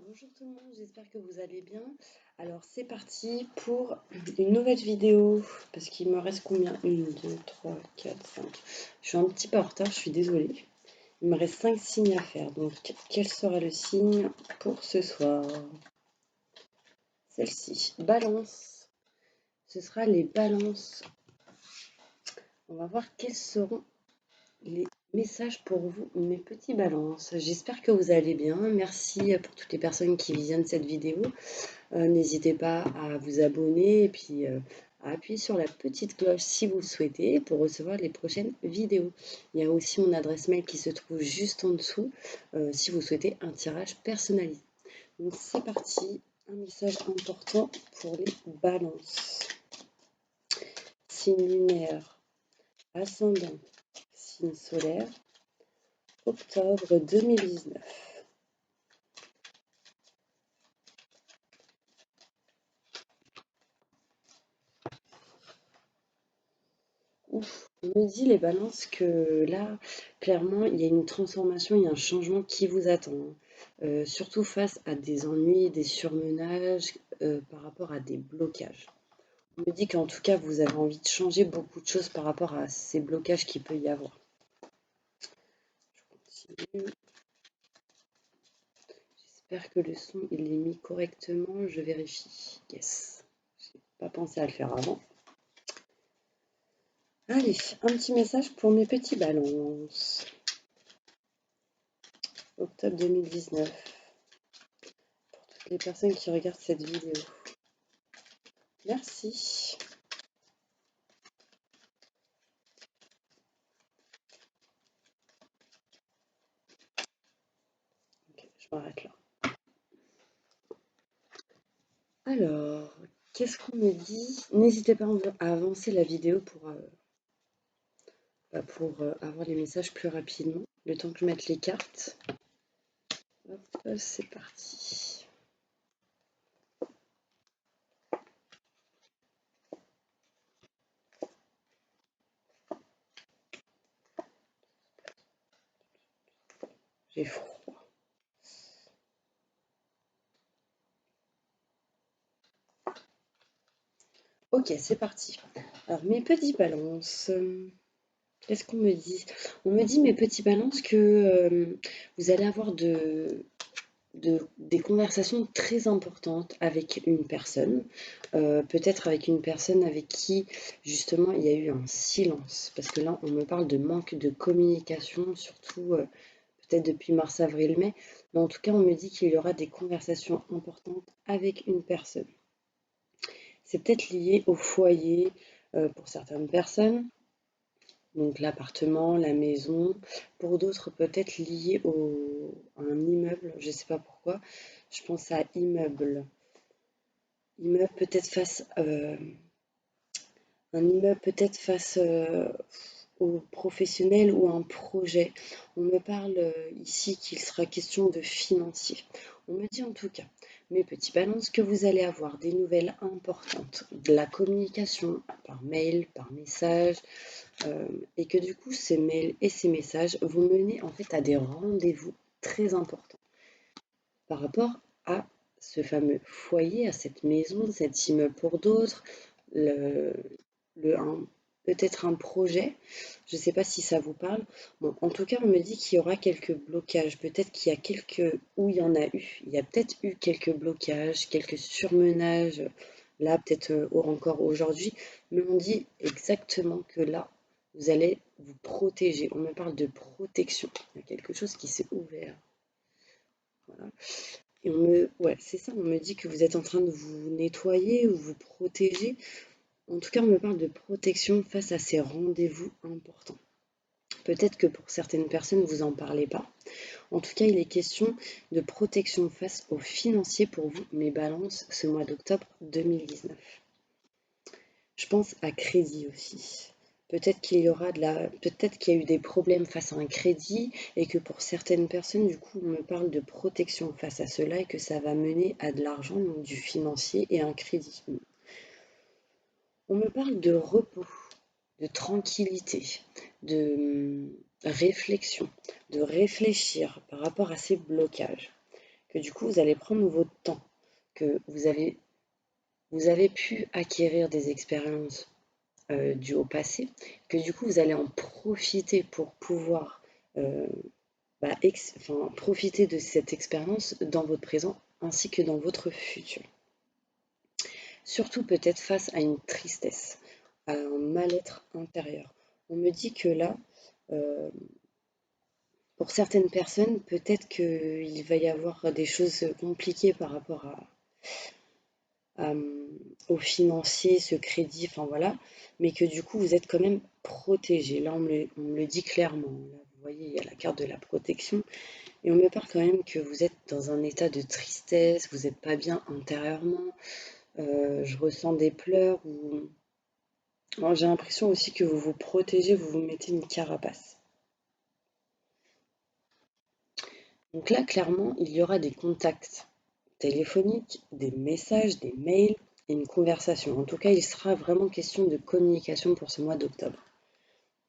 Bonjour tout le monde, j'espère que vous allez bien. Alors c'est parti pour une nouvelle vidéo, parce qu'il me reste combien? 1, 2, 3, 4, 5. Je suis un petit peu en retard, je suis désolée. Il me reste 5 signes à faire, donc quel sera le signe pour ce soir? Celle-ci, Balance. Ce sera les balances. On va voir quels seront les messages pour vous, mes petits balances. J'espère que vous allez bien. Merci pour toutes les personnes qui visionnent cette vidéo. N'hésitez pas à vous abonner et puis à appuyer sur la petite cloche si vous le souhaitez pour recevoir les prochaines vidéos. Il y a aussi mon adresse mail qui se trouve juste en dessous si vous souhaitez un tirage personnalisé. Donc c'est parti, un message important pour les balances. Signe lunaire, ascendant, signe solaire, octobre 2019. Ouf, on me dit les balances que là, clairement, il y a une transformation, il y a un changement qui vous attend, hein. Surtout face à des ennuis, des surmenages, par rapport à des blocages. On me dit qu'en tout cas, vous avez envie de changer beaucoup de choses par rapport à ces blocages qu'il peut y avoir. Je continue. J'espère que le son, il est mis correctement. Je vérifie. Yes. J'ai pas pensé à le faire avant. Allez, un petit message pour mes petits balances. Octobre 2019. Pour toutes les personnes qui regardent cette vidéo. Merci. Ok, je m'arrête là. Alors, qu'est-ce qu'on me dit? N'hésitez pas à avancer la vidéo pour avoir les messages plus rapidement. Le temps que je mette les cartes. Hop, c'est parti. J'ai froid. Ok, c'est parti. Alors, mes petits balances. Qu'est-ce qu'on me dit? On me dit, mes petits balances, que vous allez avoir des conversations très importantes avec une personne, peut-être avec une personne avec qui justement il y a eu un silence, parce que là on me parle de manque de communication, surtout peut-être depuis mars, avril, mai, mais en tout cas on me dit qu'il y aura des conversations importantes avec une personne. C'est peut-être lié au foyer pour certaines personnes, donc l'appartement, la maison, pour d'autres peut-être lié à un immeuble, je ne sais pas pourquoi, je pense à immeuble. Immeuble peut-être face, un immeuble peut-être face aux professionnels ou à un projet. On me parle ici qu'il sera question de financier. On me dit en tout cas, mes petits balances, que vous allez avoir des nouvelles importantes, de la communication par mail, par message, et que du coup ces mails et ces messages vont mener en fait à des rendez-vous très importants par rapport à ce fameux foyer, à cette maison, cet immeuble pour d'autres, peut-être un projet. Je ne sais pas si ça vous parle. Bon, en tout cas, on me dit qu'il y aura quelques blocages. Peut-être qu'il y a où il y en a eu. Il y a peut-être eu quelques blocages, quelques surmenages. Là, peut-être encore aujourd'hui. Mais on dit exactement que là, vous allez vous protéger. On me parle de protection. Il y a quelque chose qui s'est ouvert. Voilà. Et ouais, c'est ça, on me dit que vous êtes en train de vous nettoyer ou vous protéger. En tout cas, on me parle de protection face à ces rendez-vous importants. Peut-être que pour certaines personnes, vous n'en parlez pas. En tout cas, il est question de protection face aux financiers pour vous, mes balances, ce mois d'octobre 2019. Je pense à crédit aussi. Peut-être qu'il y a eu des problèmes face à un crédit et que pour certaines personnes, du coup, on me parle de protection face à cela et que ça va mener à de l'argent, donc du financier et un crédit. On me parle de repos, de tranquillité, de réflexion, de réfléchir par rapport à ces blocages. que du coup, vous allez prendre votre temps, que vous avez pu acquérir des expériences dues au passé, que du coup, vous allez en profiter pour pouvoir profiter de cette expérience dans votre présent ainsi que dans votre futur. Surtout peut-être face à une tristesse, à un mal-être intérieur. On me dit que là, euh, pour certaines personnes, peut-être qu'il va y avoir des choses compliquées par rapport au financier, ce crédit, enfin voilà, mais que du coup vous êtes quand même protégé. Là, on me le dit clairement. Là, vous voyez, il y a la carte de la protection. Et on me parle quand même que vous êtes dans un état de tristesse, vous n'êtes pas bien intérieurement. Je ressens des pleurs. J'ai l'impression aussi que vous vous protégez, vous vous mettez une carapace. Donc là, clairement, il y aura des contacts téléphoniques, des messages, des mails et une conversation. En tout cas, il sera vraiment question de communication pour ce mois d'octobre.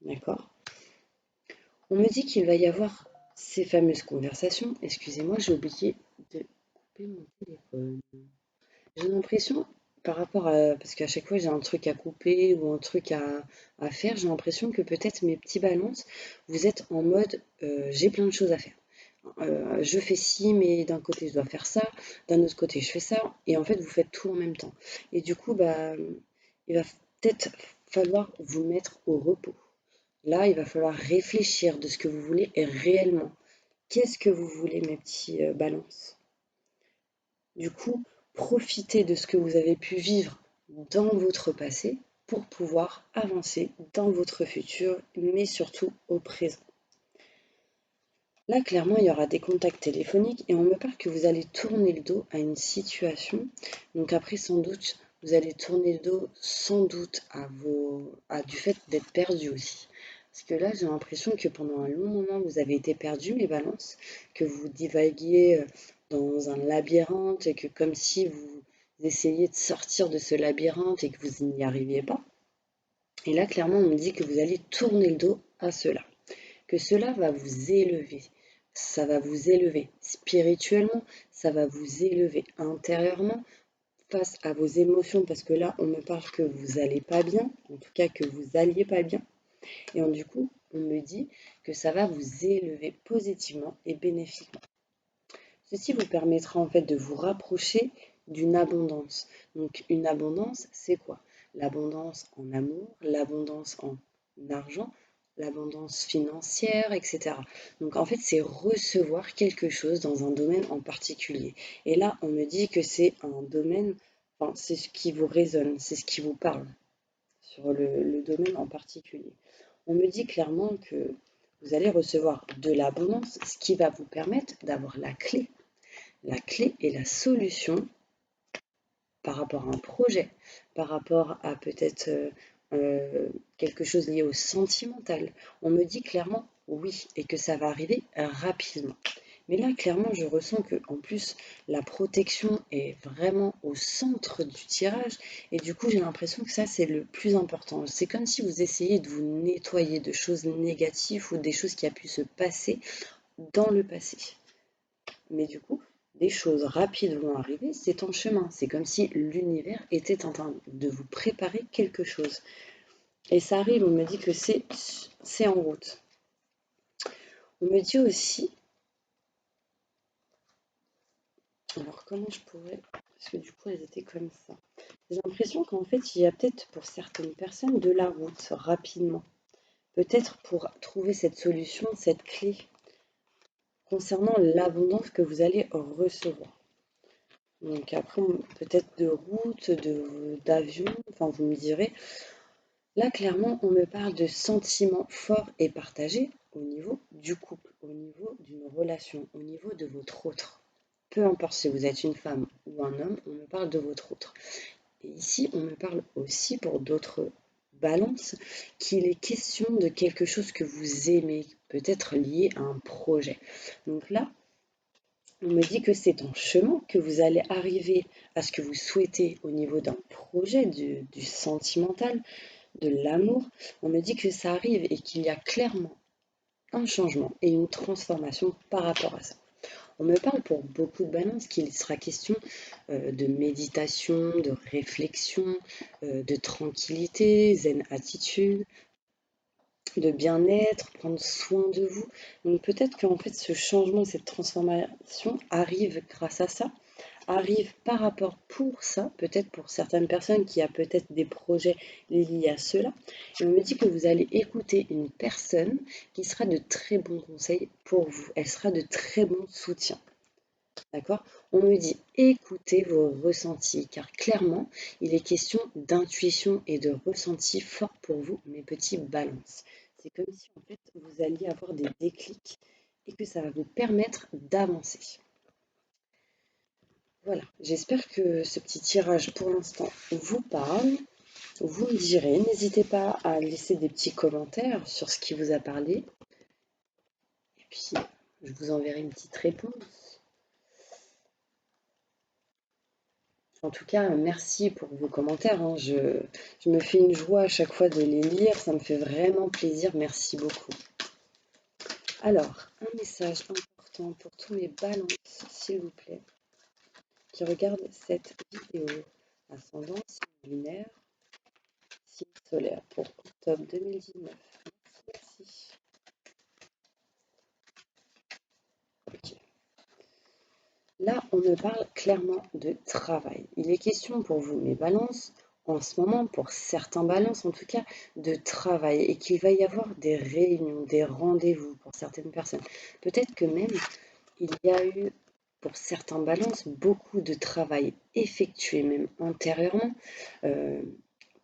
D'accord? On me dit qu'il va y avoir ces fameuses conversations. Excusez-moi, j'ai oublié de couper mon téléphone. J'ai l'impression, par rapport à... Parce qu'à chaque fois, j'ai un truc à couper ou un truc à faire, j'ai l'impression que peut-être mes petits balances, vous êtes en mode j'ai plein de choses à faire. Je fais ci, mais d'un côté, je dois faire ça, d'un autre côté, je fais ça, et en fait, vous faites tout en même temps. Et du coup, il va peut-être falloir vous mettre au repos. Là, il va falloir réfléchir de ce que vous voulez réellement. Qu'est-ce que vous voulez, mes petits balances? Du coup, profitez de ce que vous avez pu vivre dans votre passé pour pouvoir avancer dans votre futur, mais surtout au présent. Là, clairement, il y aura des contacts téléphoniques et on me parle que vous allez tourner le dos à une situation. Donc après, sans doute, vous allez tourner le dos sans doute du fait d'être perdu aussi. Parce que là, j'ai l'impression que pendant un long moment, vous avez été perdu, mes balances, que vous divaguiez dans un labyrinthe et que comme si vous essayiez de sortir de ce labyrinthe et que vous n'y arriviez pas. Et là, clairement, on me dit que vous allez tourner le dos à cela, que cela va vous élever. Ça va vous élever spirituellement, ça va vous élever intérieurement face à vos émotions, parce que là, on me parle que vous n'allez pas bien, en tout cas que vous alliez pas bien. Et du coup, on me dit que ça va vous élever positivement et bénéfiquement. Ceci vous permettra en fait de vous rapprocher d'une abondance. Donc une abondance, c'est quoi? L'abondance en amour, l'abondance en argent, l'abondance financière, etc. Donc en fait, c'est recevoir quelque chose dans un domaine en particulier. Et là, on me dit que c'est un domaine, enfin, c'est ce qui vous résonne, c'est ce qui vous parle sur le domaine en particulier. On me dit clairement que vous allez recevoir de l'abondance, ce qui va vous permettre d'avoir la clé. La clé est la solution par rapport à un projet, par rapport à peut-être quelque chose lié au sentimental. On me dit clairement oui et que ça va arriver rapidement. Mais là, clairement, je ressens que en plus, la protection est vraiment au centre du tirage. Et du coup, j'ai l'impression que ça, c'est le plus important. C'est comme si vous essayez de vous nettoyer de choses négatives ou des choses qui a pu se passer dans le passé. Mais du coup, des choses rapides vont arriver, c'est en chemin. C'est comme si l'univers était en train de vous préparer quelque chose. Et ça arrive, on me dit que c'est en route. On me dit aussi, alors comment je pourrais, parce que du coup elles étaient comme ça. J'ai l'impression qu'en fait il y a peut-être pour certaines personnes de la route rapidement. Peut-être pour trouver cette solution, cette clé concernant l'abondance que vous allez recevoir. Donc après, peut-être de route, d'avion, enfin vous me direz. Là, clairement, on me parle de sentiments forts et partagés au niveau du couple, au niveau d'une relation, au niveau de votre autre. Peu importe si vous êtes une femme ou un homme, on me parle de votre autre. Et ici, on me parle aussi pour d'autres balances qu'il est question de quelque chose que vous aimez, peut-être lié à un projet. Donc là, on me dit que c'est en chemin que vous allez arriver à ce que vous souhaitez au niveau d'un projet, du sentimental, de l'amour. On me dit que ça arrive et qu'il y a clairement un changement et une transformation par rapport à ça. On me parle pour beaucoup de balances qu'il sera question de méditation, de réflexion, de tranquillité, zen attitude, de bien-être, prendre soin de vous. Donc peut-être qu'en fait ce changement, cette transformation arrive grâce à ça, arrive par rapport pour ça, peut-être pour certaines personnes qui a peut-être des projets liés à cela. Et on me dit que vous allez écouter une personne qui sera de très bons conseils pour vous. Elle sera de très bons soutiens. D'accord? On me dit écoutez vos ressentis, car clairement, il est question d'intuition et de ressenti fort pour vous, mes petits balances. C'est comme si en fait vous alliez avoir des déclics et que ça va vous permettre d'avancer. Voilà, j'espère que ce petit tirage pour l'instant vous parle. Vous me direz, n'hésitez pas à laisser des petits commentaires sur ce qui vous a parlé. Et puis, je vous enverrai une petite réponse. En tout cas, merci pour vos commentaires, hein. Je me fais une joie à chaque fois de les lire. Ça me fait vraiment plaisir. Merci beaucoup. Alors, un message important pour tous mes balances, s'il vous plaît, qui regardent cette vidéo. Ascendant, signe lunaire, signe solaire pour octobre 2019. Merci. Ok. Là, on me parle clairement de travail. Il est question pour vous, mes balances, en ce moment, pour certains balances en tout cas, de travail et qu'il va y avoir des réunions, des rendez-vous pour certaines personnes. Peut-être que même il y a eu pour certains balances beaucoup de travail effectué même antérieurement. euh,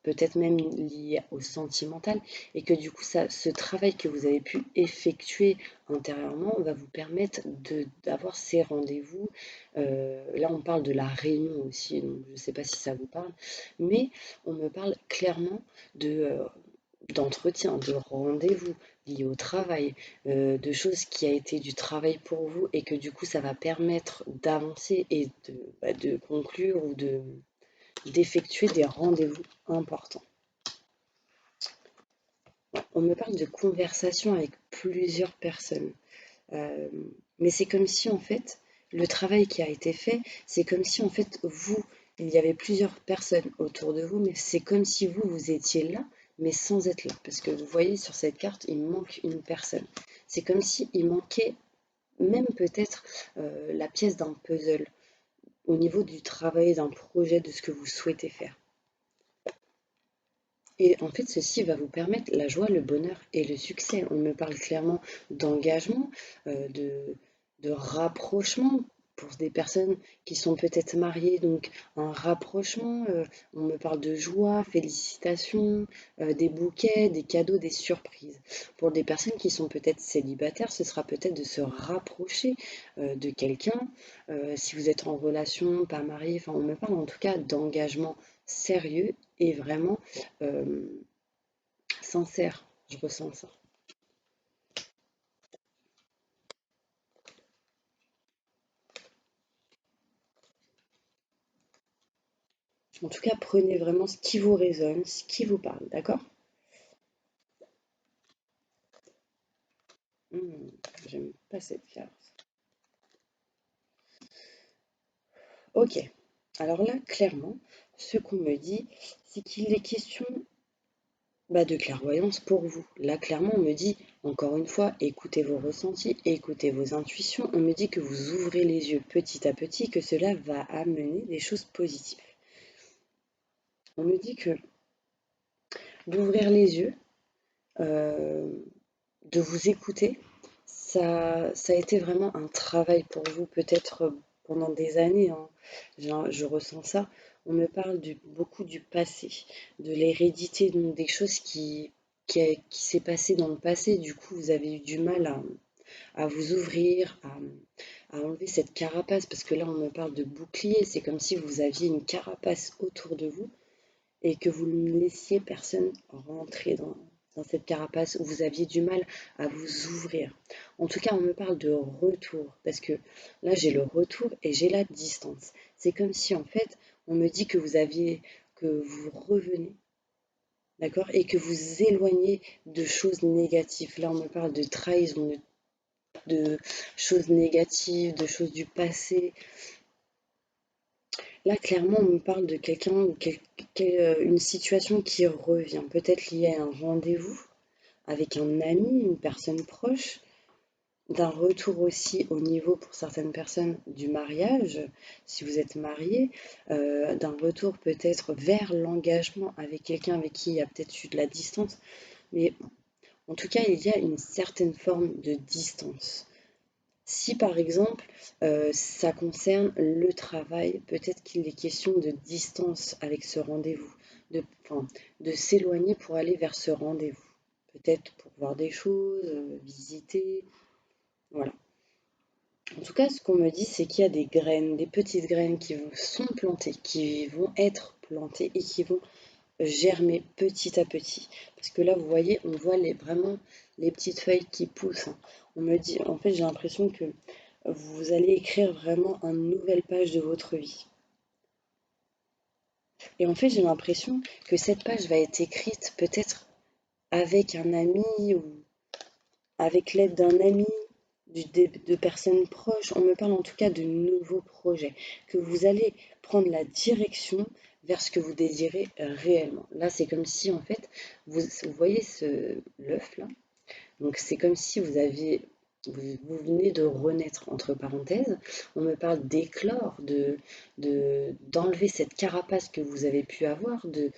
Peut-être même lié au sentimental, et que du coup, ce travail que vous avez pu effectuer antérieurement va vous permettre d'avoir ces rendez-vous. Là, on parle de la réunion aussi, donc je ne sais pas si ça vous parle, mais on me parle clairement d'entretien, de rendez-vous liés au travail, de choses qui a été du travail pour vous, et que du coup, ça va permettre d'avancer et de conclure ou d'effectuer des rendez-vous importants. On me parle de conversation avec plusieurs personnes. Euh, mais c'est comme si en fait, le travail qui a été fait, c'est comme si en fait, vous, il y avait plusieurs personnes autour de vous, mais c'est comme si vous, vous étiez là, mais sans être là. Parce que vous voyez sur cette carte, il manque une personne. C'est comme s'il manquait même peut-être la pièce d'un puzzle au niveau du travail, d'un projet, de ce que vous souhaitez faire. Et en fait, ceci va vous permettre la joie, le bonheur et le succès. On me parle clairement d'engagement, de rapprochement pour des personnes qui sont peut-être mariées, donc un rapprochement. On me parle de joie, félicitations, des bouquets, des cadeaux, des surprises. Pour des personnes qui sont peut-être célibataires, ce sera peut-être de se rapprocher de quelqu'un. Si vous êtes en relation, pas marié, enfin, on me parle en tout cas d'engagement sérieux et vraiment sincère. Je ressens ça. En tout cas, prenez vraiment ce qui vous résonne, ce qui vous parle, d'accord? J'aime pas cette carte. Ok. Alors là, clairement, ce qu'on me dit, c'est qu'il est question de clairvoyance pour vous. Là, clairement, on me dit, encore une fois, écoutez vos ressentis, écoutez vos intuitions. On me dit que vous ouvrez les yeux petit à petit, que cela va amener des choses positives. On me dit que d'ouvrir les yeux, euh, de vous écouter, ça a été vraiment un travail pour vous, peut-être pendant des années, hein. Je ressens ça. On me parle beaucoup du passé, de l'hérédité, donc des choses qui s'est passé dans le passé. Du coup, vous avez eu du mal à vous ouvrir, à enlever cette carapace, parce que là, on me parle de bouclier. C'est comme si vous aviez une carapace autour de vous et que vous ne laissiez personne rentrer dans cette carapace, où vous aviez du mal à vous ouvrir. En tout cas, on me parle de retour, parce que là, j'ai le retour et j'ai la distance. C'est comme si, en fait, on me dit que vous revenez, d'accord, et que vous éloignez de choses négatives. Là, on me parle de trahison, de choses négatives, de choses du passé. Là, clairement, on me parle de quelqu'un ou une situation qui revient, peut-être liée à un rendez-vous avec un ami, une personne proche, d'un retour aussi au niveau pour certaines personnes du mariage, si vous êtes marié, d'un retour peut-être vers l'engagement avec quelqu'un avec qui il y a peut-être eu de la distance, mais en tout cas, il y a une certaine forme de distance. Si par exemple, ça concerne le travail, peut-être qu'il est question de distance avec ce rendez-vous, enfin, de s'éloigner pour aller vers ce rendez-vous. Peut-être pour voir des choses, visiter, voilà. En tout cas, ce qu'on me dit, c'est qu'il y a des graines, des petites graines qui sont plantées, qui vont être plantées et qui vont germer petit à petit. Parce que là, vous voyez, on voit vraiment les petites feuilles qui poussent, hein. On me dit, en fait, j'ai l'impression que vous allez écrire vraiment une nouvelle page de votre vie. Et en fait, j'ai l'impression que cette page va être écrite peut-être avec un ami ou avec l'aide d'un ami, de personnes proches. On me parle en tout cas de nouveaux projets, que vous allez prendre la direction vers ce que vous désirez réellement. Là, c'est comme si en fait, vous voyez l'œuf là, donc c'est comme si vous venez de renaître, entre parenthèses. On me parle d'éclore, d'enlever cette carapace que vous avez pu avoir, de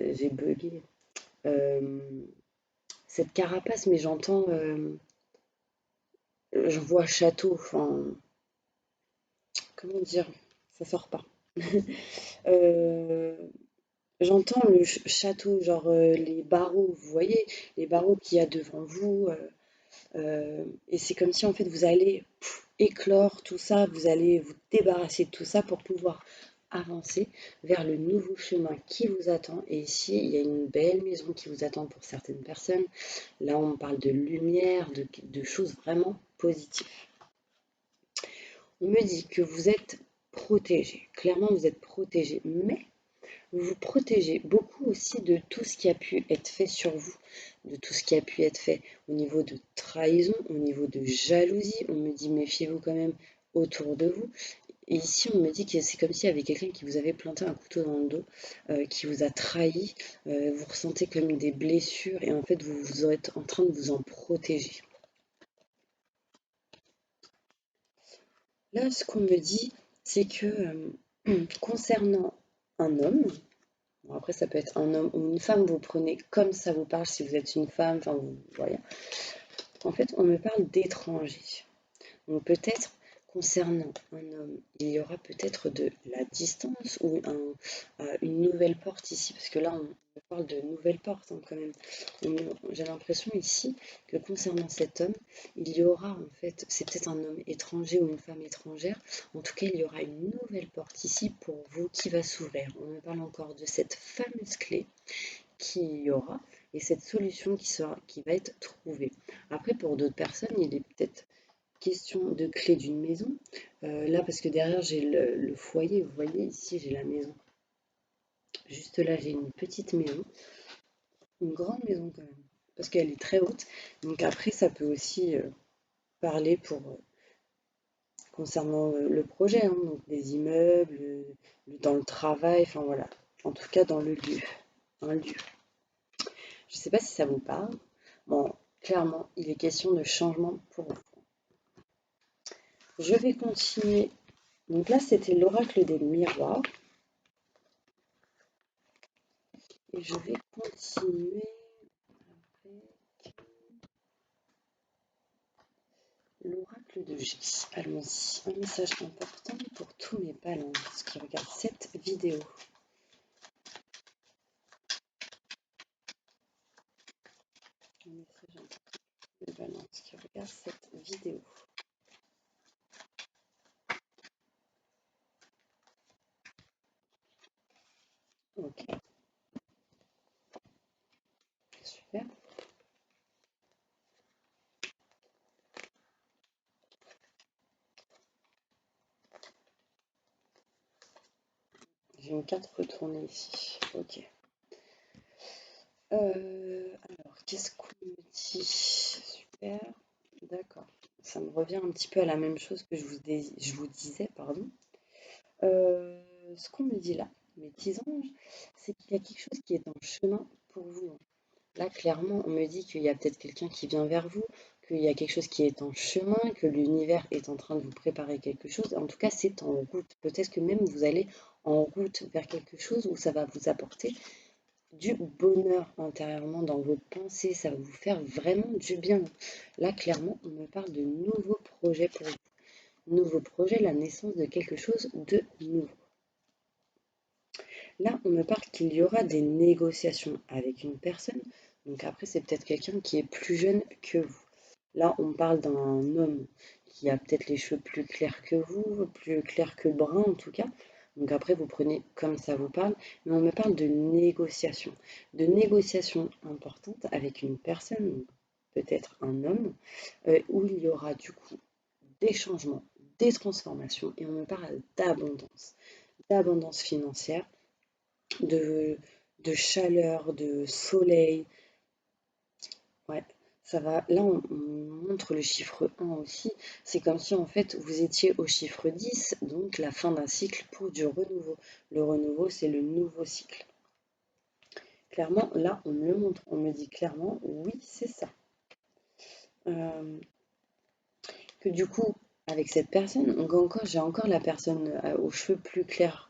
j'ai bugué. Euh, cette carapace, mais j'entends, je vois château, enfin, comment dire, ça sort pas. Euh, J'entends le château, genre les barreaux, vous voyez, les barreaux qu'il y a devant vous, et c'est comme si en fait vous allez éclore tout ça, vous allez vous débarrasser de tout ça pour pouvoir avancer vers le nouveau chemin qui vous attend. Et ici, il y a une belle maison qui vous attend pour certaines personnes. Là, on parle de lumière, de choses vraiment positives. On me dit que vous êtes protégé. Clairement, vous êtes protégé, mais vous vous protégez beaucoup aussi de tout ce qui a pu être fait sur vous, de tout ce qui a pu être fait au niveau de trahison, au niveau de jalousie. On me dit méfiez-vous quand même autour de vous. Et ici, on me dit que c'est comme s'il y avait quelqu'un qui vous avait planté un couteau dans le dos, qui vous a trahi. Vous ressentez comme des blessures et en fait, vous êtes en train de vous en protéger. Là, ce qu'on me dit, c'est que concernant un homme, bon, après ça peut être un homme ou une femme, vous prenez comme ça vous parle si vous êtes une femme, enfin vous voyez. En fait, on me parle d'étrangers. Donc peut-être concernant un homme, il y aura peut-être de la distance ou une nouvelle porte ici, parce que là on parle de nouvelle porte hein, quand même. J'ai l'impression ici que concernant cet homme, il y aura en fait, c'est peut-être un homme étranger ou une femme étrangère, en tout cas il y aura une nouvelle porte ici pour vous qui va s'ouvrir. On me parle encore de cette fameuse clé qui y aura et cette solution qui va être trouvée. Après pour d'autres personnes, il est peut-être question de clé d'une maison. Là, parce que derrière, j'ai le foyer. Vous voyez, ici, j'ai la maison. Juste là, j'ai une petite maison. Une grande maison quand même. Parce qu'elle est très haute. Donc après, ça peut aussi parler pour concernant le projet. Hein, donc des immeubles, dans le travail, enfin voilà. En tout cas, dans le lieu. Un lieu. Je ne sais pas si ça vous parle. Bon, clairement, il est question de changement pour vous. Je vais continuer. Donc là, c'était l'oracle des miroirs. Et je vais continuer avec l'oracle de G. Allons-y. Un message important pour tous mes balances qui regardent cette vidéo. Un message important pour les balances qui regardent cette vidéo. Ok. Super. J'ai une carte retournée ici. Ok. Alors, Qu'est-ce qu'on me dit? Super, d'accord. Ça me revient un petit peu à la même chose que je vous disais, pardon. Euh, Ce qu'on me dit là, mes petits anges, c'est qu'il y a quelque chose qui est en chemin pour vous, hein. Là, clairement, on me dit qu'il y a peut-être quelqu'un qui vient vers vous, qu'il y a quelque chose qui est en chemin, que l'univers est en train de vous préparer quelque chose. En tout cas, c'est en route. Peut-être que même vous allez en route vers quelque chose où ça va vous apporter du bonheur intérieurement dans vos pensées. Ça va vous faire vraiment du bien. Là, clairement, on me parle de nouveaux projets pour vous. Nouveau projet, la naissance de quelque chose de nouveau. Là, on me parle qu'il y aura des négociations avec une personne. Donc après, c'est peut-être quelqu'un qui est plus jeune que vous. Là, on parle d'un homme qui a peut-être les cheveux plus clairs que vous, plus clairs que brun en tout cas. Donc après, vous prenez comme ça vous parle. Mais on me parle de négociations importantes avec une personne, peut-être un homme, où il y aura du coup des changements, des transformations. Et on me parle d'abondance financière, de, de chaleur, de soleil. Ouais, ça va. Là, on montre le chiffre 1 aussi. C'est comme si en fait vous étiez au chiffre 10, donc la fin d'un cycle pour du renouveau. Le renouveau, c'est le nouveau cycle. Clairement, là, on me le montre. On me dit clairement, oui, c'est ça. Euh, que du coup, avec cette personne, donc encore, j'ai encore la personne aux cheveux plus clairs.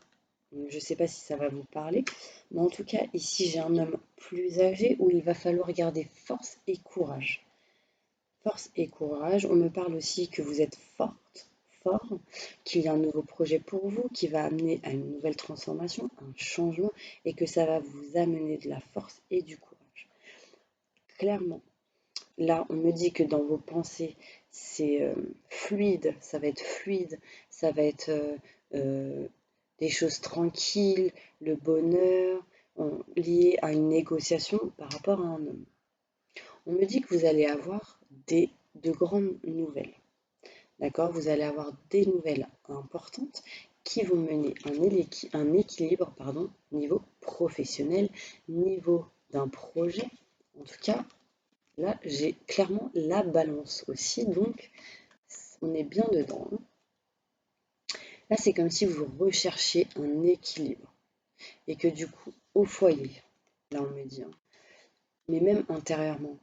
Je ne sais pas si ça va vous parler, mais en tout cas, ici, j'ai un homme plus âgé où il va falloir garder force et courage. Force et courage. On me parle aussi que vous êtes forte, fort, qu'il y a un nouveau projet pour vous qui va amener à une nouvelle transformation, un changement, et que ça va vous amener de la force et du courage. Clairement, là, on me dit que dans vos pensées, c'est fluide, ça va être fluide, ça va être euh, des choses tranquilles, le bonheur, lié à une négociation par rapport à un homme. On me dit que vous allez avoir de grandes nouvelles. D'accord? Vous allez avoir des nouvelles importantes qui vont mener un équilibre, pardon, niveau professionnel, niveau d'un projet. En tout cas, là, j'ai clairement la balance aussi, donc on est bien dedans, hein. Là, c'est comme si vous recherchiez un équilibre et que du coup, au foyer, là, on me dit, hein, mais même intérieurement,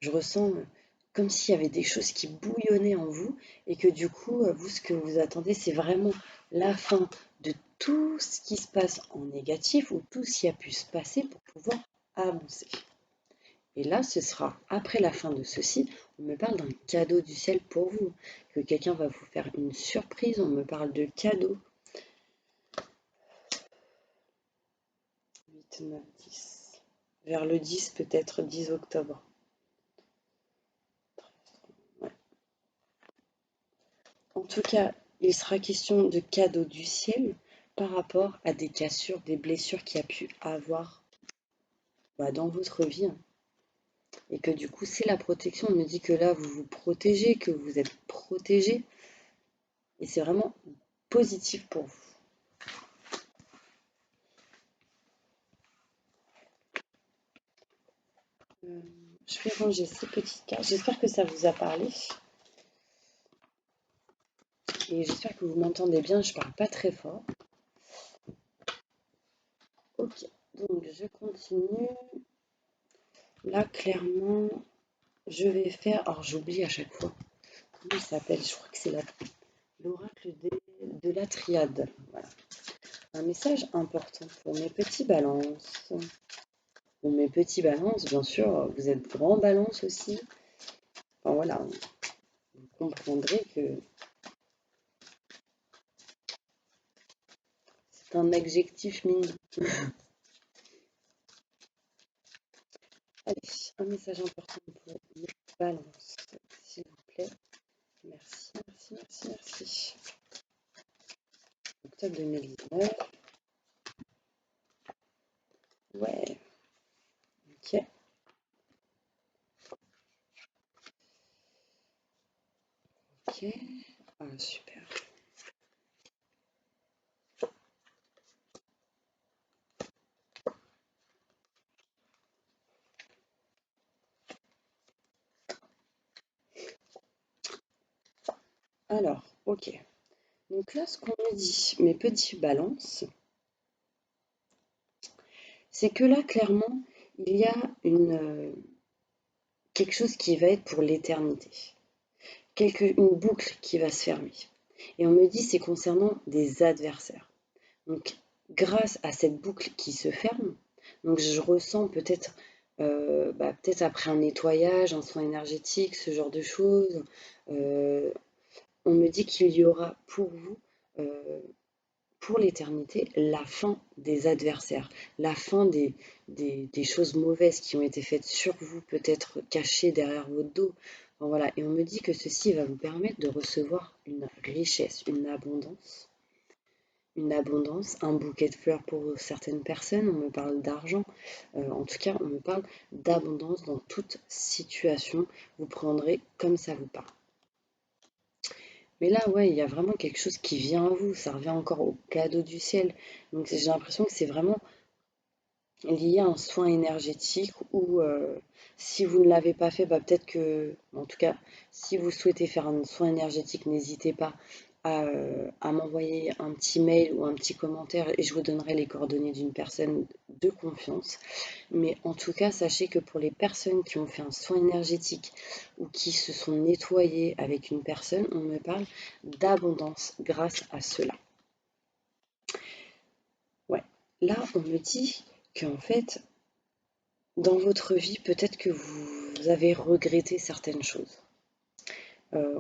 je ressens comme s'il y avait des choses qui bouillonnaient en vous et que du coup, vous, ce que vous attendez, c'est vraiment la fin de tout ce qui se passe en négatif ou tout ce qui a pu se passer pour pouvoir avancer. Et là, ce sera après la fin de ceci, on me parle d'un cadeau du ciel pour vous, que quelqu'un va vous faire une surprise, on me parle de cadeau. 8, 9, 10. Vers le 10, peut-être 10 octobre. Ouais. En tout cas, il sera question de cadeaux du ciel par rapport à des cassures, des blessures qu'il y a pu avoir dans votre vie, hein. Et que du coup, c'est la protection. On me dit que là, vous vous protégez, que vous êtes protégé. Et c'est vraiment positif pour vous. Euh, je vais ranger ces petites cartes. J'espère que ça vous a parlé. Et j'espère que vous m'entendez bien. Je parle pas très fort. Ok, donc je continue. Là, clairement, je vais faire. Alors, j'oublie à chaque fois. Comment il s'appelle? Je crois que c'est l'oracle de la triade. Voilà. Un message important pour mes petits balances. Pour mes petits balances, bien sûr, vous êtes grand balance aussi. Enfin, voilà, vous comprendrez que c'est un adjectif mignon. Allez, un message important pour mes balances, s'il vous plaît. Merci, merci, merci, merci. Octobre 2019. Ouais, ok. Ok. Ah, super. Alors, ok. Donc là, ce qu'on me dit, mes petits balances, c'est que là, clairement, il y a quelque chose qui va être pour l'éternité. Une boucle qui va se fermer. Et on me dit, c'est concernant des adversaires. Donc, grâce à cette boucle qui se ferme, donc je ressens peut-être peut-être après un nettoyage, un soin énergétique, ce genre de choses, euh, on me dit qu'il y aura pour vous, euh, pour l'éternité, la fin des adversaires, la fin des choses mauvaises qui ont été faites sur vous, peut-être cachées derrière votre dos. Bon, voilà. Et on me dit que ceci va vous permettre de recevoir une richesse, une abondance, un bouquet de fleurs pour certaines personnes, on me parle d'argent, en tout cas on me parle d'abondance dans toute situation, vous prendrez comme ça vous parle. Mais là, ouais, il y a vraiment quelque chose qui vient à vous, ça revient encore au cadeau du ciel. Donc j'ai l'impression que c'est vraiment lié à un soin énergétique ou si vous ne l'avez pas fait, peut-être que, en tout cas, si vous souhaitez faire un soin énergétique, n'hésitez pas à m'envoyer un petit mail ou un petit commentaire et je vous donnerai les coordonnées d'une personne de confiance. Mais en tout cas, sachez que pour les personnes qui ont fait un soin énergétique ou qui se sont nettoyées avec une personne, on me parle d'abondance grâce à cela. Ouais, là, on me dit qu'en fait, dans votre vie, peut-être que vous avez regretté certaines choses.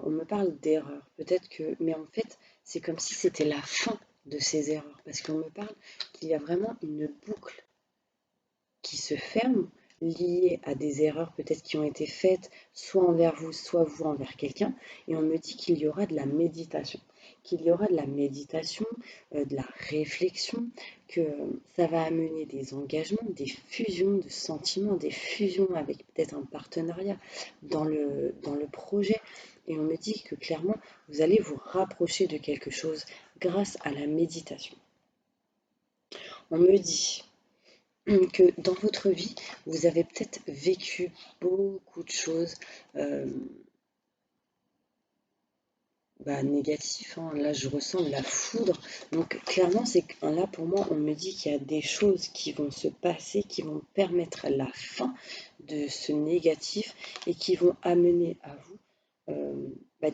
On me parle d'erreurs, peut-être que, mais en fait, c'est comme si c'était la fin de ces erreurs, parce qu'on me parle qu'il y a vraiment une boucle qui se ferme, liée à des erreurs peut-être qui ont été faites, soit envers vous, soit vous envers quelqu'un, et on me dit qu'il y aura de la méditation, de la réflexion, que ça va amener des engagements, des fusions de sentiments, des fusions avec peut-être un partenariat dans le projet. Et on me dit que clairement, vous allez vous rapprocher de quelque chose grâce à la méditation. On me dit que dans votre vie, vous avez peut-être vécu beaucoup de choses négatives, hein. Là, je ressens de la foudre. Donc, clairement, c'est que là, pour moi, on me dit qu'il y a des choses qui vont se passer, qui vont permettre la fin de ce négatif et qui vont amener à vous,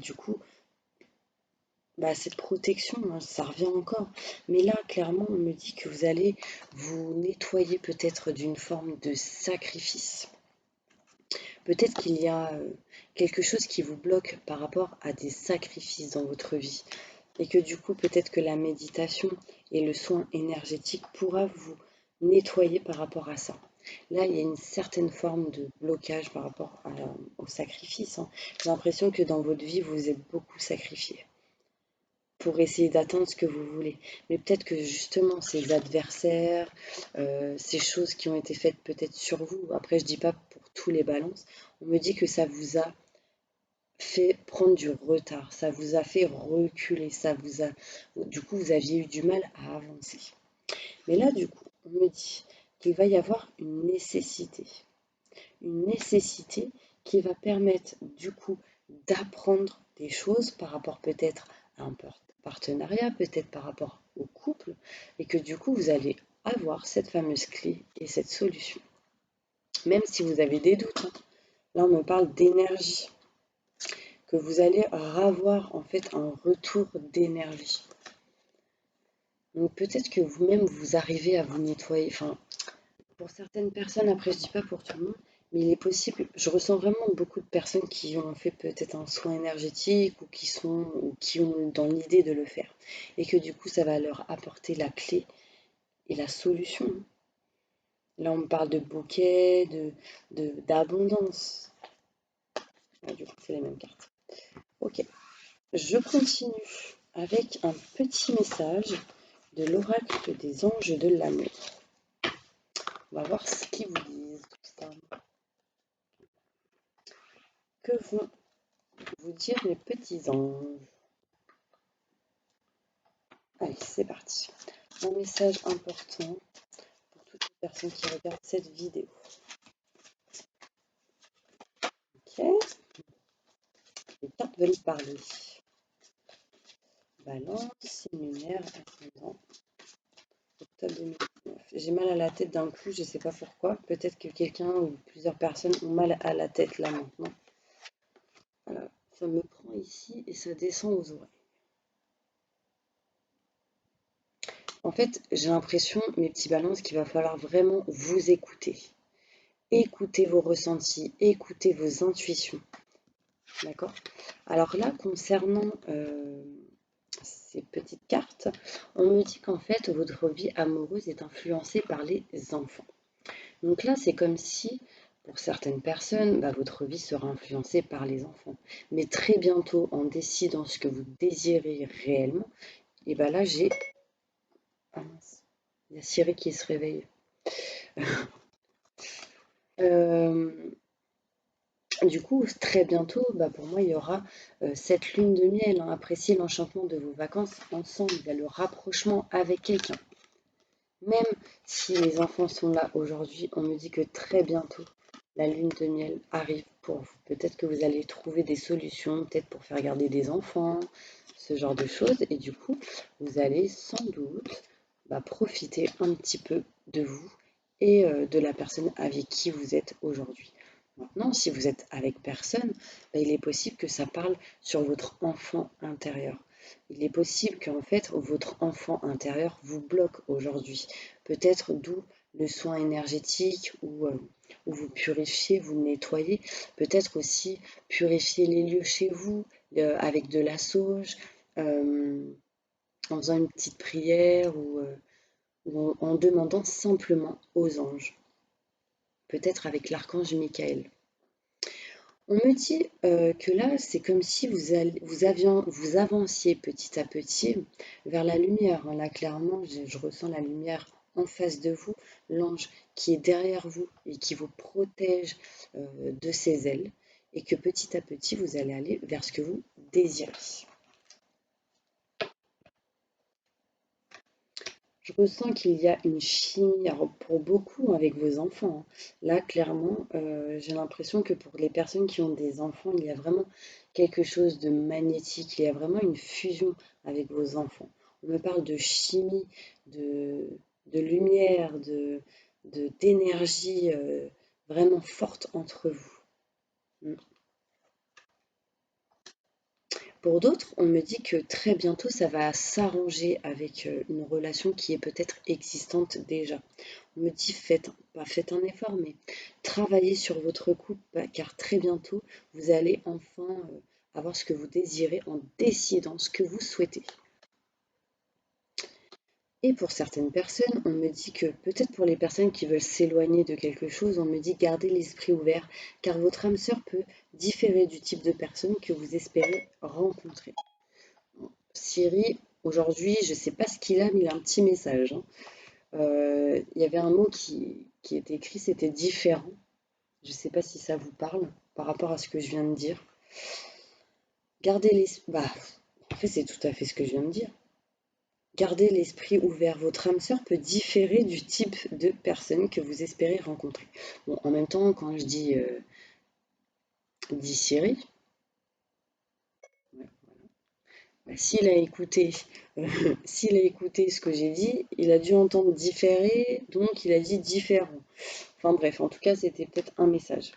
du coup, cette protection, hein, ça revient encore. Mais là, clairement, on me dit que vous allez vous nettoyer peut-être d'une forme de sacrifice. Peut-être qu'il y a quelque chose qui vous bloque par rapport à des sacrifices dans votre vie. Et que du coup, peut-être que la méditation et le soin énergétique pourra vous nettoyer par rapport à ça. Là, il y a une certaine forme de blocage par rapport au sacrifice, hein. J'ai l'impression que dans votre vie, vous vous êtes beaucoup sacrifié pour essayer d'atteindre ce que vous voulez. Mais peut-être que justement ces adversaires, ces choses qui ont été faites peut-être sur vous, après je dis pas pour tous les balances, on me dit que ça vous a fait prendre du retard, ça vous a fait reculer, du coup vous aviez eu du mal à avancer. Mais là du coup, on me dit qu'il va y avoir une nécessité qui va permettre du coup d'apprendre des choses par rapport peut-être à un partenariat, peut-être par rapport au couple, et que du coup vous allez avoir cette fameuse clé et cette solution. Même si vous avez des doutes, hein. Là on me parle d'énergie, que vous allez avoir en fait un retour d'énergie. Donc peut-être que vous-même vous arrivez à vous nettoyer, enfin pour certaines personnes, après je dis pas pour tout le monde, mais il est possible, je ressens vraiment beaucoup de personnes qui ont fait peut-être un soin énergétique ou qui ont dans l'idée de le faire. Et que du coup ça va leur apporter la clé et la solution. Là on me parle de bouquet, d'abondance. Ah, du coup c'est les mêmes cartes. Ok, je continue avec un petit message de l'oracle des anges de l'amour. On va voir ce qu'ils vous disent tout ça. Que vont vous dire mes petits anges? Allez, c'est parti. Un message important pour toutes les personnes qui regardent cette vidéo. Ok. Les cartes veulent parler. Balance, signe lunaire, ascendant, octobre 2019. J'ai mal à la tête d'un coup, je ne sais pas pourquoi. Peut-être que quelqu'un ou plusieurs personnes ont mal à la tête là maintenant. Voilà, ça me prend ici et ça descend aux oreilles. En fait, j'ai l'impression, mes petits balances, qu'il va falloir vraiment vous écouter. Écoutez vos ressentis, écoutez vos intuitions. D'accord? Alors là, concernant ces petites cartes, on me dit qu'en fait, votre vie amoureuse est influencée par les enfants. Donc là, c'est comme si, pour certaines personnes, votre vie sera influencée par les enfants. Mais très bientôt, en décidant ce que vous désirez réellement, et bien là, j'ai... Ah mince, il y a Siri qui se réveille. Du coup, très bientôt, pour moi, il y aura cette lune de miel. Appréciez l'enchantement de vos vacances ensemble. Il y a le rapprochement avec quelqu'un. Même si les enfants sont là aujourd'hui, on me dit que très bientôt, la lune de miel arrive pour vous. Peut-être que vous allez trouver des solutions, peut-être pour faire garder des enfants, ce genre de choses. Et du coup, vous allez sans doute profiter un petit peu de vous et de la personne avec qui vous êtes aujourd'hui. Maintenant, si vous êtes avec personne, il est possible que ça parle sur votre enfant intérieur. Il est possible qu'en fait, votre enfant intérieur vous bloque aujourd'hui. Peut-être d'où le soin énergétique où vous purifiez, vous nettoyez. Peut-être aussi purifier les lieux chez vous avec de la sauge, en faisant une petite prière ou en demandant simplement aux anges. Peut-être avec l'archange Michael. On me dit que là, c'est comme si vous avanciez petit à petit vers la lumière. Là, clairement, je ressens la lumière en face de vous, l'ange qui est derrière vous et qui vous protège de ses ailes, et que petit à petit, vous allez aller vers ce que vous désirez. Je ressens qu'il y a une chimie, alors pour beaucoup avec vos enfants. Là, clairement, j'ai l'impression que pour les personnes qui ont des enfants, il y a vraiment quelque chose de magnétique, il y a vraiment une fusion avec vos enfants. On me parle de chimie, de lumière, d'énergie vraiment forte entre vous. Mm. Pour d'autres, on me dit que très bientôt, ça va s'arranger avec une relation qui est peut-être existante déjà. On me dit, pas faites un effort, mais travaillez sur votre couple, car très bientôt, vous allez enfin avoir ce que vous désirez en décidant ce que vous souhaitez. Et pour certaines personnes, on me dit que peut-être pour les personnes qui veulent s'éloigner de quelque chose, on me dit gardez l'esprit ouvert, car votre âme sœur peut différer du type de personne que vous espérez rencontrer. Siri, aujourd'hui, je ne sais pas ce qu'il a, mais il a un petit message. Il y avait un mot qui était écrit, c'était différent. Je ne sais pas si ça vous parle par rapport à ce que je viens de dire. Gardez l'esprit... en fait, c'est tout à fait ce que je viens de dire. Gardez l'esprit ouvert. Votre âme sœur peut différer du type de personne que vous espérez rencontrer. Bon, en même temps, quand je dis Siri, s'il a écouté, s'il a écouté ce que j'ai dit, il a dû entendre différer, donc il a dit différent. Enfin bref, en tout cas, c'était peut-être un message.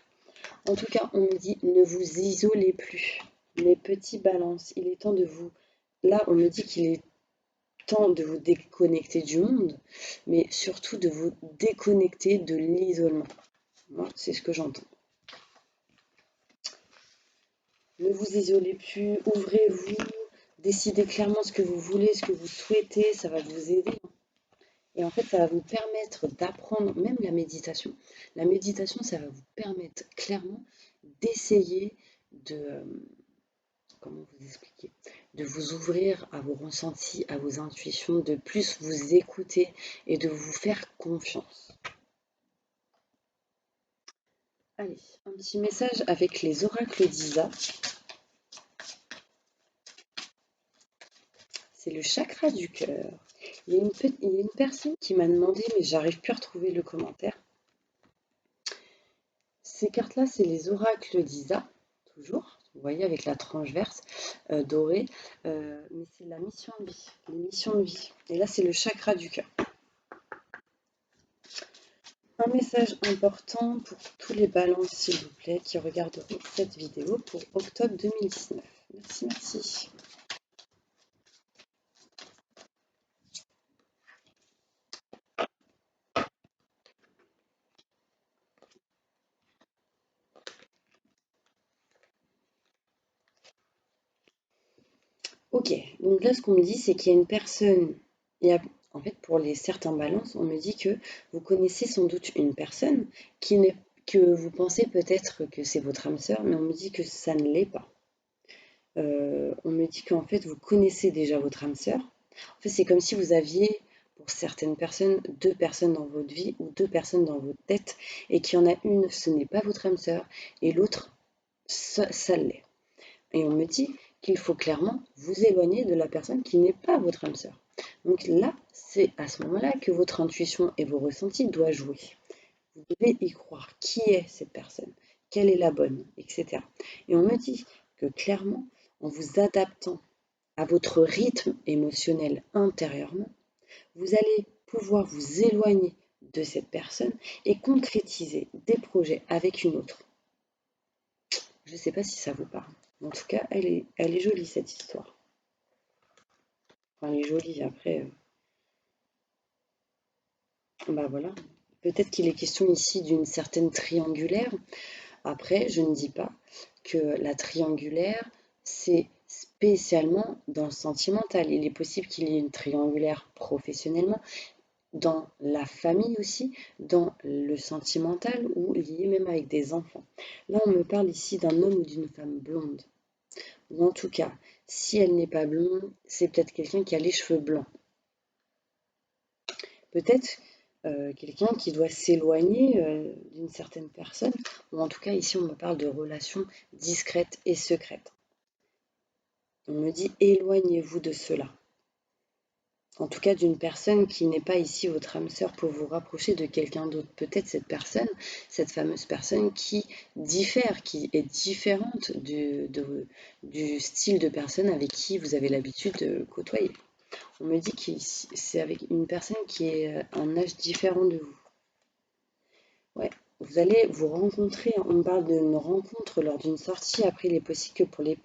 En tout cas, on me dit ne vous isolez plus. Mes petits balances, il est temps de vous... Là, on me dit qu'il est temps de vous déconnecter du monde, mais surtout de vous déconnecter de l'isolement. Moi, c'est ce que j'entends. Ne vous isolez plus, ouvrez-vous, décidez clairement ce que vous voulez, ce que vous souhaitez, ça va vous aider. Et en fait, ça va vous permettre d'apprendre, même la méditation. La méditation, ça va vous permettre clairement d'essayer de, comment vous expliquer, de vous ouvrir à vos ressentis, à vos intuitions, de plus vous écouter et de vous faire confiance. Allez, un petit message avec les oracles d'Isa. C'est le chakra du cœur. Il y a une personne qui m'a demandé, mais j'arrive plus à retrouver le commentaire. Ces cartes-là, c'est les oracles d'Isa, toujours. vous voyez, avec la tranche verte, dorée, mais c'est la mission de vie, les missions de vie. Et là, c'est le chakra du cœur. Un message important pour tous les balances, s'il vous plaît, qui regarderont cette vidéo pour octobre 2019. Merci, merci. Ok, donc là, ce qu'on me dit, c'est qu'il y a une personne. En fait, pour les certains balances, on me dit que vous connaissez sans doute une personne qui n'est, que vous pensez peut-être que c'est votre âme sœur, mais on me dit que ça ne l'est pas. On me dit qu'en fait, vous connaissez déjà votre âme sœur. En fait, c'est comme si vous aviez, pour certaines personnes, deux personnes dans votre vie ou deux personnes dans votre tête, et qu'il y en a une, ce n'est pas votre âme sœur, et l'autre, ça l'est. Et on me dit qu'il faut clairement vous éloigner de la personne qui n'est pas votre âme sœur. Donc là, c'est à ce moment-là que votre intuition et vos ressentis doivent jouer. Vous devez y croire. Qui est cette personne? Quelle est la bonne? Etc. Et on me dit que clairement, en vous adaptant à votre rythme émotionnel intérieurement, vous allez pouvoir vous éloigner de cette personne et concrétiser des projets avec une autre. Je ne sais pas si ça vous parle. En tout cas, elle est jolie cette histoire. Enfin, elle est jolie, après, bah voilà. Peut-être qu'il est question ici d'une certaine triangulaire. Après, je ne dis pas que la triangulaire, c'est spécialement dans le sentimental. Il est possible qu'il y ait une triangulaire professionnellement, dans la famille aussi, dans le sentimental ou lié même avec des enfants. Là, on me parle ici d'un homme ou d'une femme blonde. Ou en tout cas, si elle n'est pas blonde, c'est peut-être quelqu'un qui a les cheveux blancs. Peut-être quelqu'un qui doit s'éloigner d'une certaine personne, ou en tout cas ici on me parle de relations discrètes et secrètes. On me dit éloignez-vous de cela. En tout cas d'une personne qui n'est pas ici votre âme sœur pour vous rapprocher de quelqu'un d'autre. Peut-être cette personne, cette fameuse personne qui diffère, qui est différente du style de personne avec qui vous avez l'habitude de côtoyer. On me dit que c'est avec une personne qui est un âge différent de vous. Ouais, vous allez vous rencontrer, on me parle d'une rencontre lors d'une sortie. Après, il est possible que pour les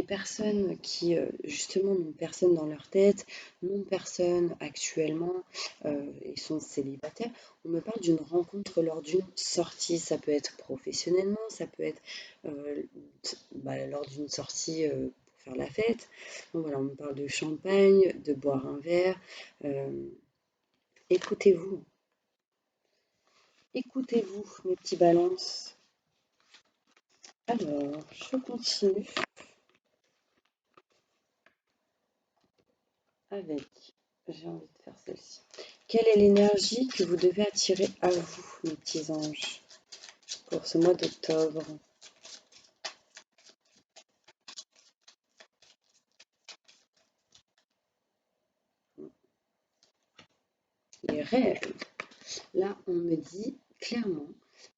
personnes qui, justement, n'ont personne dans leur tête, n'ont personne actuellement et sont célibataires, on me parle d'une rencontre lors d'une sortie. Ça peut être professionnellement, ça peut être lors d'une sortie pour faire la fête. Donc voilà, on me parle de champagne, de boire un verre. Écoutez-vous, écoutez-vous, mes petits balances. Alors, je continue avec, j'ai envie de faire celle-ci. Quelle est l'énergie que vous devez attirer à vous, mes petits anges, pour ce mois d'octobre? Les rêves. Là, on me dit clairement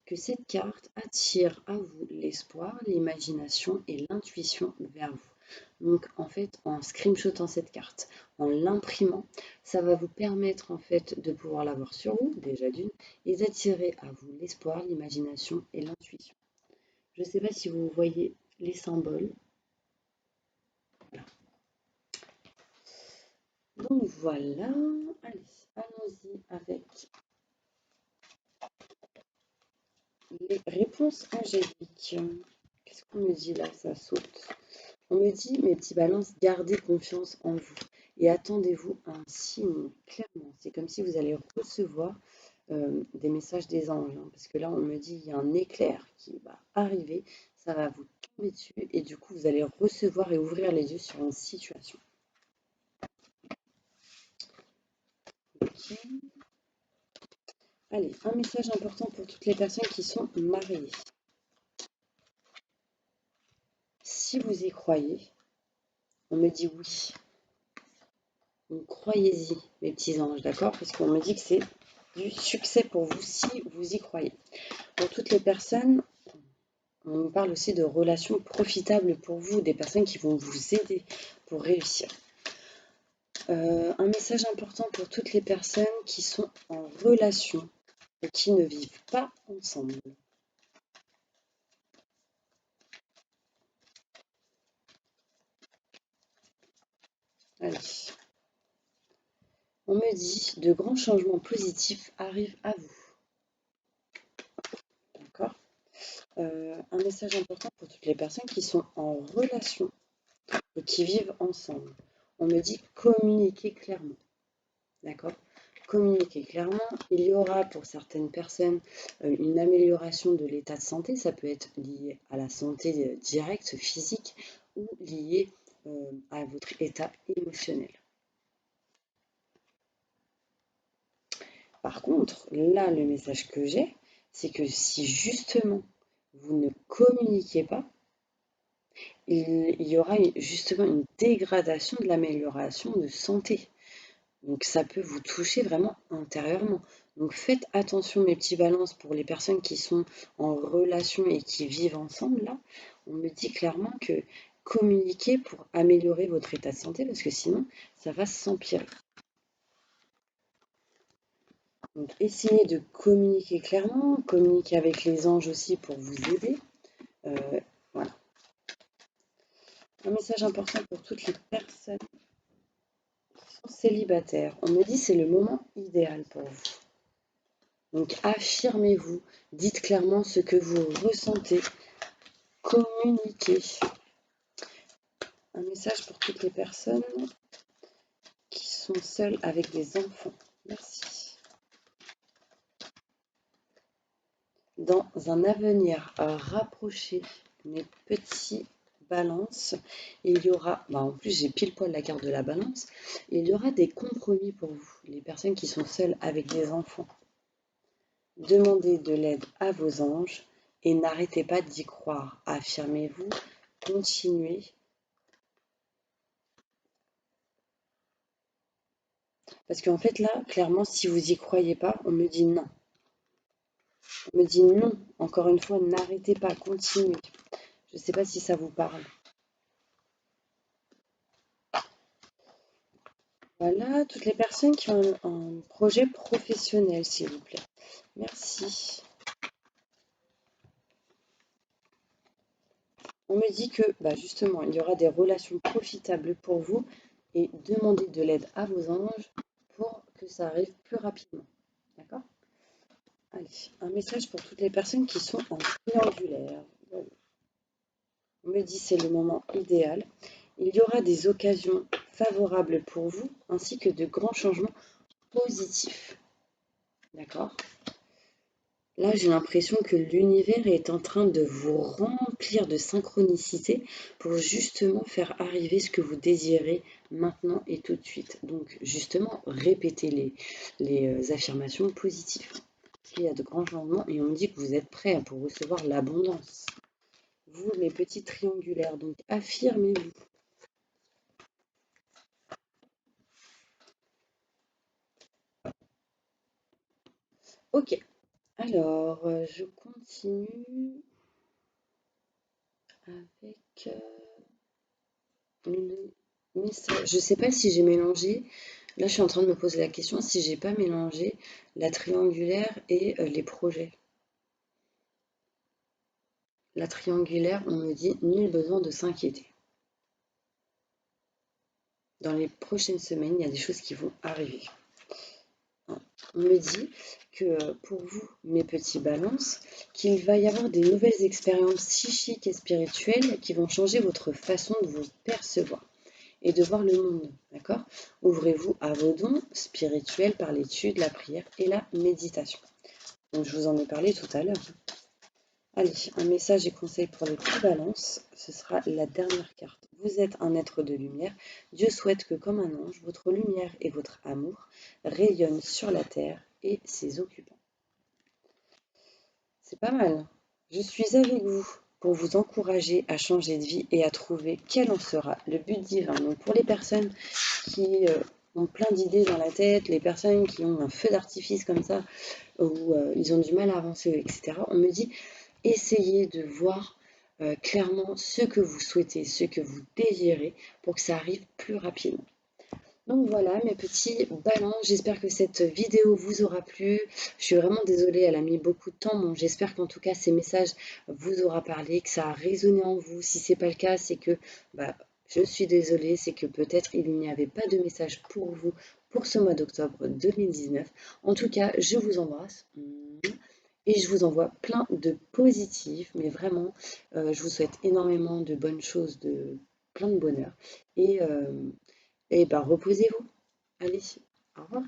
que cette carte attire à vous l'espoir, l'imagination et l'intuition vers vous. Donc en fait, en screenshotant cette carte, en l'imprimant, ça va vous permettre en fait de pouvoir l'avoir sur vous, déjà d'une, et d'attirer à vous l'espoir, l'imagination et l'intuition. Je ne sais pas si vous voyez les symboles. Voilà. Donc voilà, allez, allons-y avec les réponses angéliques. Qu'est-ce qu'on me dit là? Ça saute. On me dit, mes petits balances, gardez confiance en vous et attendez-vous à un signe, clairement. C'est comme si vous allez recevoir des messages des anges, hein, parce que là, on me dit, il y a un éclair qui va arriver, ça va vous tomber dessus et du coup, vous allez recevoir et ouvrir les yeux sur une situation. Okay. Allez, un message important pour toutes les personnes qui sont mariées. Si vous y croyez, on me dit oui. Donc croyez-y, mes petits anges, d'accord? Parce qu'on me dit que c'est du succès pour vous si vous y croyez. Pour toutes les personnes On nous parle aussi de relations profitables pour vous, des personnes qui vont vous aider pour réussir. Un message important pour toutes les personnes qui sont en relation et qui ne vivent pas ensemble. Allez. On me dit de grands changements positifs arrivent à vous. D'accord. Un message important pour toutes les personnes qui sont en relation et qui vivent ensemble. On me dit communiquer clairement. D'accord. Communiquer clairement. Il y aura pour certaines personnes une amélioration de l'état de santé. Ça peut être lié à la santé directe, physique, ou lié à votre état émotionnel. Par contre, là, le message que j'ai, c'est que si justement vous ne communiquez pas, il y aura justement une dégradation de l'amélioration de santé. Donc ça peut vous toucher vraiment intérieurement. Donc faites attention mes petits balances pour les personnes qui sont en relation et qui vivent ensemble. Là, on me dit clairement que communiquez pour améliorer votre état de santé parce que sinon ça va s'empirer. Donc essayez de communiquer clairement, communiquer avec les anges aussi pour vous aider. Voilà. Un message important pour toutes les personnes qui sont célibataires. On me dit que c'est le moment idéal pour vous. Donc affirmez-vous, dites clairement ce que vous ressentez, communiquez. Un message pour toutes les personnes qui sont seules avec des enfants. Merci. Dans un avenir rapproché, mes petits balances, il y aura, en plus j'ai pile poil la carte de la balance, il y aura des compromis pour vous, les personnes qui sont seules avec des enfants. Demandez de l'aide à vos anges et n'arrêtez pas d'y croire. Affirmez-vous, continuez. Parce qu'en fait là, clairement, si vous y croyez pas, on me dit non. On me dit non, encore une fois, n'arrêtez pas, continuez. Je ne sais pas si ça vous parle. Voilà, toutes les personnes qui ont un projet professionnel, s'il vous plaît. Merci. On me dit que, justement, il y aura des relations profitables pour vous et demandez de l'aide à vos anges pour que ça arrive plus rapidement. D'accord? Allez, un message pour toutes les personnes qui sont en triangulaire. On me dit c'est le moment idéal. Il y aura des occasions favorables pour vous ainsi que de grands changements positifs. D'accord? Là, j'ai l'impression que l'univers est en train de vous remplir de synchronicité pour justement faire arriver ce que vous désirez maintenant et tout de suite. Donc, justement, répétez les affirmations positives. Parce qu'il y a de grands changements et on me dit que vous êtes prêts pour recevoir l'abondance. Vous, mes petits triangulaires, donc affirmez-vous. Ok, alors je continue avec le message. Je ne sais pas si j'ai mélangé. Là, je suis en train de me poser la question si j'ai pas mélangé la triangulaire et les projets. La triangulaire, on me dit nul besoin de s'inquiéter. Dans les prochaines semaines, il y a des choses qui vont arriver. On me dit que pour vous, mes petits balances, qu'il va y avoir des nouvelles expériences psychiques et spirituelles qui vont changer votre façon de vous percevoir et de voir le monde, d'accord? Ouvrez-vous à vos dons spirituels par l'étude, la prière et la méditation. Donc je vous en ai parlé tout à l'heure. Allez, un message et conseil pour les petits balances, ce sera la dernière carte. Vous êtes un être de lumière. Dieu souhaite que, comme un ange, votre lumière et votre amour rayonnent sur la terre et ses occupants. C'est pas mal. Je suis avec vous pour vous encourager à changer de vie et à trouver quel en sera le but divin. Donc pour les personnes qui ont plein d'idées dans la tête, les personnes qui ont un feu d'artifice comme ça, où ils ont du mal à avancer, etc., on me dit essayez de voir clairement ce que vous souhaitez, ce que vous désirez pour que ça arrive plus rapidement. Donc voilà mes petits ballons, j'espère que cette vidéo vous aura plu. Je suis vraiment désolée, elle a mis beaucoup de temps. Bon, j'espère qu'en tout cas ces messages vous aura parlé, que ça a résonné en vous. Si c'est pas le cas, c'est que bah, je suis désolée, c'est que peut-être il n'y avait pas de message pour vous pour ce mois d'octobre 2019. En tout cas, je vous embrasse et je vous envoie plein de positifs, mais vraiment, je vous souhaite énormément de bonnes choses, de plein de bonheur. Et, euh, et bah, reposez-vous. Allez, au revoir.